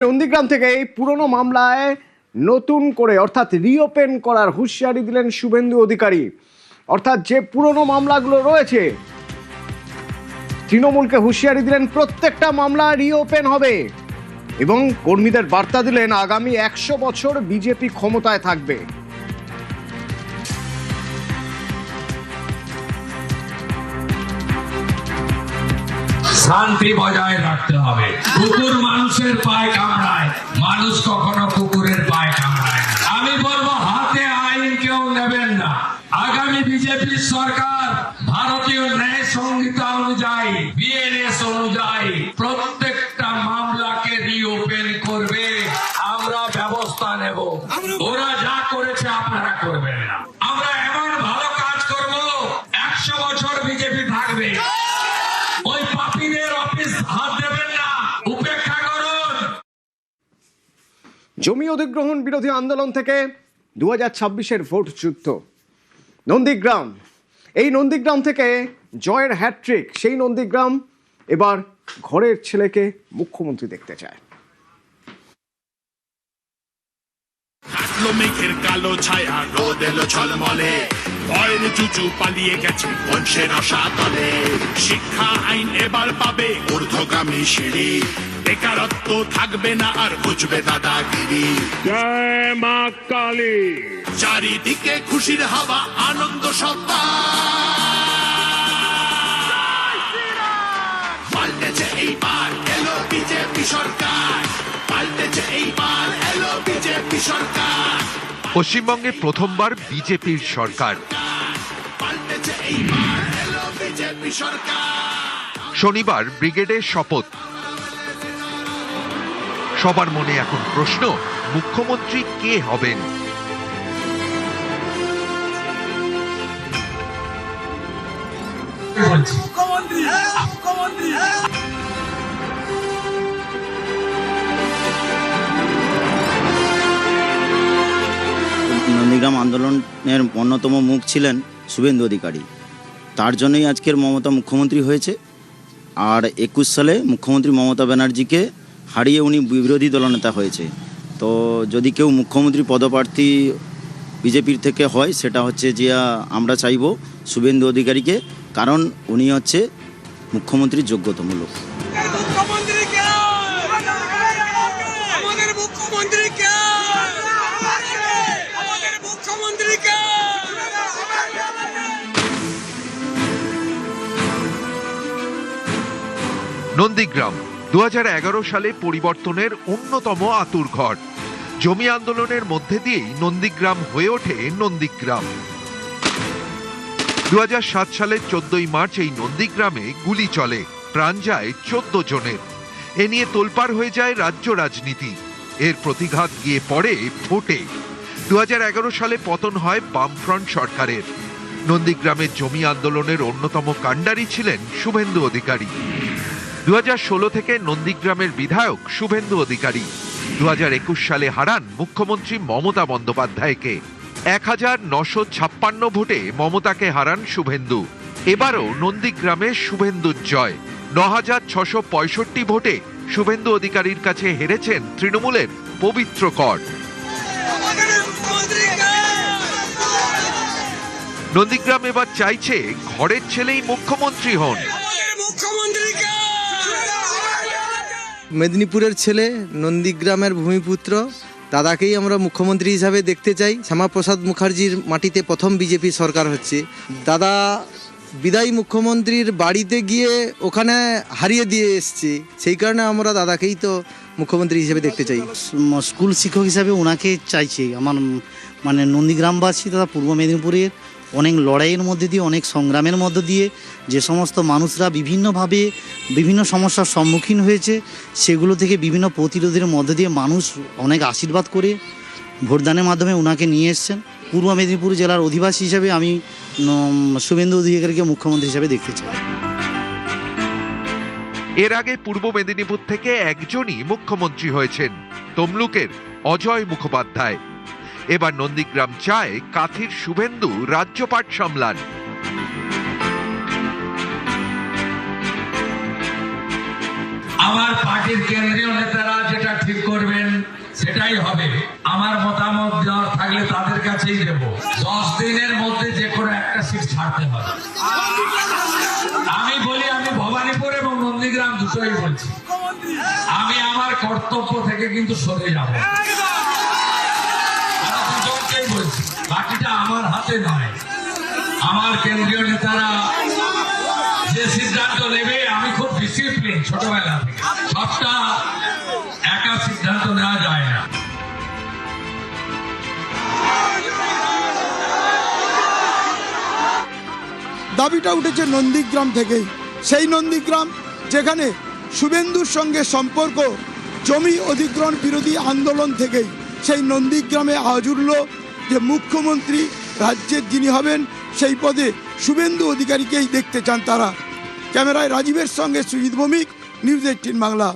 নন্দীগ্রাম থেকে এই পুরনো মামলায় নতুন করে অর্থাৎ রিওপেন করার হুঁশিয়ারি দিলেন শুভেন্দু অধিকারী। অর্থাৎ যে পুরনো মামলাগুলো রয়েছে তৃণমূলকে হুঁশিয়ারি দিলেন প্রত্যেকটা মামলা রিওপেন হবে এবং কর্মীদের বার্তা দিলেন আগামী 100 বছর বিজেপি ক্ষমতায় থাকবে। শান্তি বজায় রাখতে হবে। কুকুর মানুষের পায়ে কামড়ায়, মানুষ কখনো কুকুরের পায়ে কামড়ায় না। আমি বলবো হাতে আইন কেউ নেবেন না। আগামী বিজেপি সরকার ভারতীয় ন্যায় সংহিতা অনুযায়ী, বিএনএস অনুযায়ী প্রত্যেকটা মামলাকে রিওপেন করবে। আমরা ব্যবস্থা নেব। ওরা যা করেছে আপনারা করবেন না। আমরা এমন ভালো কাজ করব 100 বছর বিজেপি থাকবে। ওই পাপীদের অফিস হাত দেবেন না, উপেক্ষা করুন। জমি অধিগ্রহণ বিরোধী আন্দোলন থেকে 2026-এর ভোট যুদ্ধ নন্দীগ্রাম। এই নন্দীগ্রাম থেকে জয়ের হ্যাট্রিক। সেই নন্দীগ্রাম এবার ঘরের ছেলেকে মুখ্যমন্ত্রী দেখতে চায়। মেঘের কালো ছায়া, রোদ এলো ঝলমলে, ভয়ের চুচু পালিয়ে গেছে বংশের রসাতলে। শিক্ষা আইন এবার পাবে ঊর্ধ্বগামী সিঁড়ি, বেকারত্ব থাকবে না আর বুঝবে দাদাগিরি। জয় মা কালী। চারিদিকে খুশির হাওয়া, আনন্দ সত্তা। পাল্টেছে এইবার এলো বিজেপি সরকার, পাল্টেছে এইবার এলো বিজেপি সরকার। পশ্চিমবঙ্গে প্রথমবার বিজেপির সরকার। পাল্টেছে এইবার এলো বিজেপি সরকার। শনিবার ব্রিগেডের শপথ। সবার মনে এখন প্রশ্ন, মুখ্যমন্ত্রী কে হবেন? নন্দীগ্রাম আন্দোলনের অন্যতম মুখ ছিলেন শুভেন্দু অধিকারী। তার জন্যই আজকের মমতা মুখ্যমন্ত্রী হয়েছে। আর 21 সালে মুখ্যমন্ত্রী মমতা ব্যানার্জিকে হারিয়ে উনি বিরোধী দলনেতা হয়েছে। তো যদি কেউ মুখ্যমন্ত্রী পদপ্রার্থী বিজেপির থেকে হয়, সেটা হচ্ছে যে আমরা চাইব শুভেন্দু অধিকারীকে, কারণ উনি হচ্ছে মুখ্যমন্ত্রীর যোগ্যতম লোক। নন্দীগ্রাম 2011 সালে পরিবর্তনের অন্যতম আঁতুড়ঘর। জমি আন্দোলনের মধ্যে দিয়েই নন্দীগ্রাম হয়ে ওঠে নন্দীগ্রাম। 2007 সালের 14ই মার্চ এই নন্দীগ্রামে গুলি চলে, প্রাণ যায় 14 জনের। এ নিয়ে তোলপাড় হয়ে যায় রাজ্য রাজনীতি। এর প্রতিঘাত গিয়ে পড়ে ভোটে। 2011 সালে পতন হয় বামফ্রন্ট সরকারের। নন্দীগ্রামের জমি আন্দোলনের অন্যতম কাণ্ডারি ছিলেন শুভেন্দু অধিকারী। 2016 থেকে নন্দীগ্রামের বিধায়ক শুভেন্দু অধিকারী 2021 সালে হারান মুখ্যমন্ত্রী মমতা বন্দ্যোপাধ্যায়কে। 1956 ভোটে মমতাকে হারান শুভেন্দু। এবারও নন্দীগ্রামে শুভেন্দুর জয়। 9665 ভোটে শুভেন্দু অধিকারীর কাছে হেরেছেন তৃণমূলের পবিত্র কর। নন্দীগ্রাম এবার চাইছে ঘরের ছেলেই মুখ্যমন্ত্রী হন। মেদিনীপুরের ছেলে, নন্দীগ্রামের ভূমিপুত্র, দাদাকেই আমরা মুখ্যমন্ত্রী হিসাবে দেখতে চাই। শ্যামাপ্রসাদ মুখার্জির মাটিতে প্রথম বিজেপি সরকার হচ্ছে। দাদা বিদায়ী মুখ্যমন্ত্রীর বাড়িতে গিয়ে ওখানে হারিয়ে দিয়ে এসছে, সেই কারণে আমরা দাদাকেই তো মুখ্যমন্ত্রী হিসেবে দেখতে চাই। স্কুল শিক্ষক হিসাবে ওনাকে চাইছি। আমার নন্দীগ্রামবাসী তথা পূর্ব মেদিনীপুরের অনেক লড়াইয়ের মধ্যে দিয়ে, অনেক সংগ্রামের মধ্য দিয়ে যে সমস্ত মানুষরা বিভিন্নভাবে বিভিন্ন সমস্যার সম্মুখীন হয়েছে, সেগুলো থেকে বিভিন্ন প্রতিরোধের মধ্য দিয়ে মানুষ অনেক আশীর্বাদ করে ভোটদানের মাধ্যমে ওনাকে নিয়ে এসছেন। পূর্ব মেদিনীপুর জেলার অধিবাসী হিসাবে আমি শুভেন্দু অধিকারীকে মুখ্যমন্ত্রী হিসাবে দেখতে চাই। এর আগে পূর্ব মেদিনীপুর থেকে একজনই মুখ্যমন্ত্রী হয়েছেন, তমলুকের অজয় মুখোপাধ্যায়। এবার নন্দীগ্রাম চায় কাথির শুভেন্দু রাজ্যপাট সামলান। আমার পার্টির কেন্দ্রীয় নেতারা যেটা ঠিক করবেন সেটাই হবে। আমার মতামত দেওয়ার থাকলে তাদের কাছেই দেব। 10 দিনের মধ্যে যে কোনো একটা সিট ছাড়তে হবে। আমি বলি, আমি ভবানীপুর এবং নন্দীগ্রাম দুটোই বলছি, আমি আমার কর্তব্য থেকে কিন্তু সরে যাব। আমি দুজনকেই বলছি, বাকিটা আমার হাতে নয়। আমার কেন্দ্রীয় নেতারা যে সিদ্ধান্ত নেবে, আমি খুব ডিসিপ্লিন ছোটবেলা থেকে, সবটা একা সিদ্ধান্ত নেওয়া যায় না। দাবিটা উঠেছে নন্দীগ্রাম থেকেই, সেই নন্দীগ্রাম যেখানে শুভেন্দুর সঙ্গে সম্পর্ক জমি অধিগ্রহণ বিরোধী আন্দোলন থেকেই। সেই নন্দীগ্রামে আজ উঠল যে মুখ্যমন্ত্রী রাজ্যের যিনি হবেন সেই পদে শুভেন্দু অধিকারীকেই দেখতে চান তারা। ক্যামেরায় রাজীবের সঙ্গে সুজিত ভৌমিক, নিউজ 18 বাংলা।